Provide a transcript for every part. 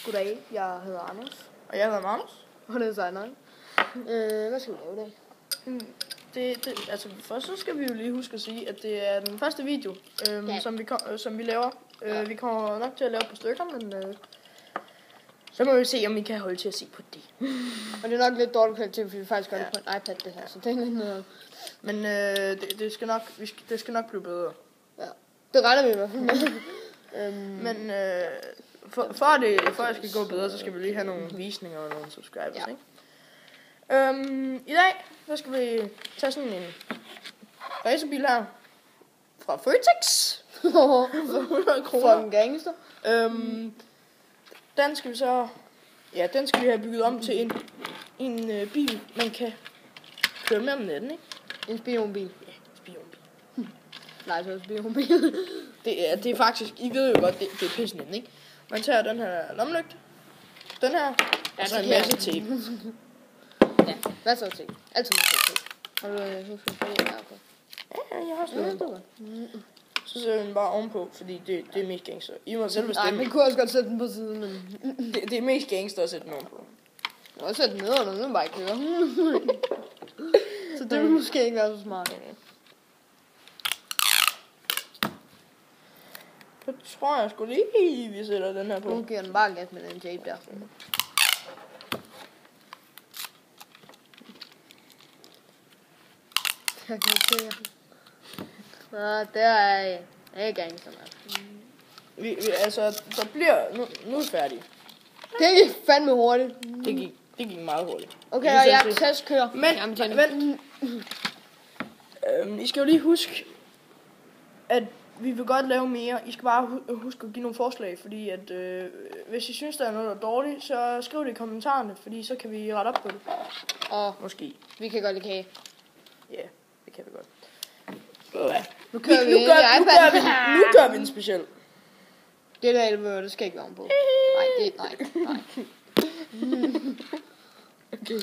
Goddag, jeg hedder Anders. Og jeg hedder Magnus. Og det er Sejneren. Hvad skal vi lave i dag? Altså først så skal vi jo lige huske at sige, at det er den første video, som vi laver. Vi kommer nok til at lave et par stykker, men så må vi se, om vi kan holde til at se på det. Og det er nok lidt dårligt kvalitet, fordi vi faktisk gør det på en iPad, det her. Så det er lidt noget. Men det skal nok blive bedre. Ja, det regner vi i hvert fald med. Men for at det skal gå bedre, så skal vi lige have nogle visninger og nogle subscribers, ikke? I dag, så skal vi tage sådan en racerbil her fra Føtex for 100 kroner. For en gangster. Den skal vi så, den skal vi have bygget om til en bil, man kan køre med om natten, ikke? En spionbil. Ja, en spionbil. Nej, så er det spionbil. Det er faktisk, I ved jo godt, det er pisse nemt, ikke? Man tager den her lommelygte, den her, og så en masse tape. Ja, hvad så tape? Altid masser af tape. Har du huske at det her på? Ja, jeg har også noget. Så sætter den bare ovenpå, fordi det er mest gangster. I må selv bestemme. Nej, man kunne også godt sætte den på siden, men... Det er mest gangster at sætte den ovenpå. Jeg kan også sætte den ned under, den bare kører. Så det vil måske ikke være så smart. Så tror jeg sgu lige, vi sætter den her på. Nu giver den bare gas med den tape der. Jeg kan se. Nå, der er gangster, Vi altså, der bliver... Nu er vi færdige. Det gik fandme hurtigt. Det gik meget hurtigt. Okay, og jeg testkører. Men, I skal jo lige huske, at vi vil godt lave mere. I skal bare huske at give nogle forslag, fordi at hvis I synes, der er noget, der er dårligt, så skriv det i kommentarerne, fordi så kan vi rette op på det. Og måske. Vi kan godt lide kage. Ja, det kan vi godt. Nu kører vi nu gør vi en speciel. Det der 11 det skal ikke være på. Nej. Okay.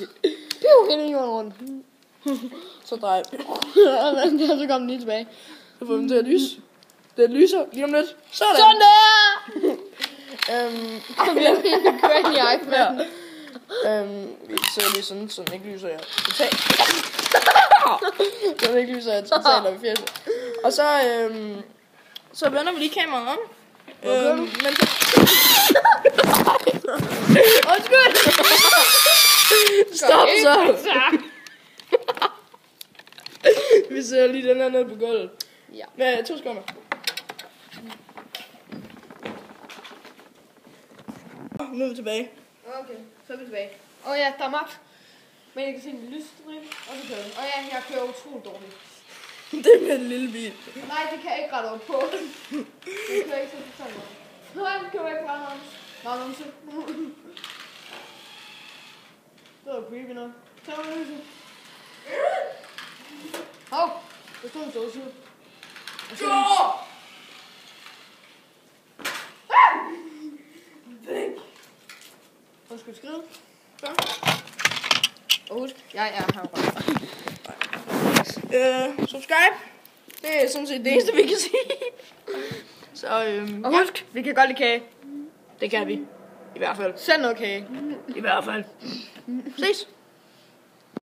Piu, ind i jorden rundt. Så drej. Så kom den lige tilbage. Så får den til at lyse. Det lyser lige om lidt. Sådan der! Så bliver vi kørt ind i iPaden. Vi sætter lige sådan, så den ikke lyser her. Så den ikke lyser her totalt op i fjeset. Og så vender vi lige kameraet om. Men undskyld! Stop så! Vi ser lige den her ned på gulvet. Ja. Med 2 sekunder. Nu er vi tilbage. Okay, så er vi tilbage. Ja, der er magt. Men jeg kan se en lysstrip, og så kører den. Jeg kører utroligt dårligt. Det er med en lille bil. Nej, det kan jeg ikke rette op på. Jeg kører ikke sådan noget. Nej, det kører ikke bare noget. Det var creepy nok. Så er det lyset. Hov, der stod en stålsyge. Undskyld skridt. Så. Og husk, jeg er her. Subscribe. Det er sådan set det eneste, vi kan sige. Så, og husk, vi kan godt lide kage. Det kan vi. I hvert fald. Send noget kage. I hvert fald. Ses.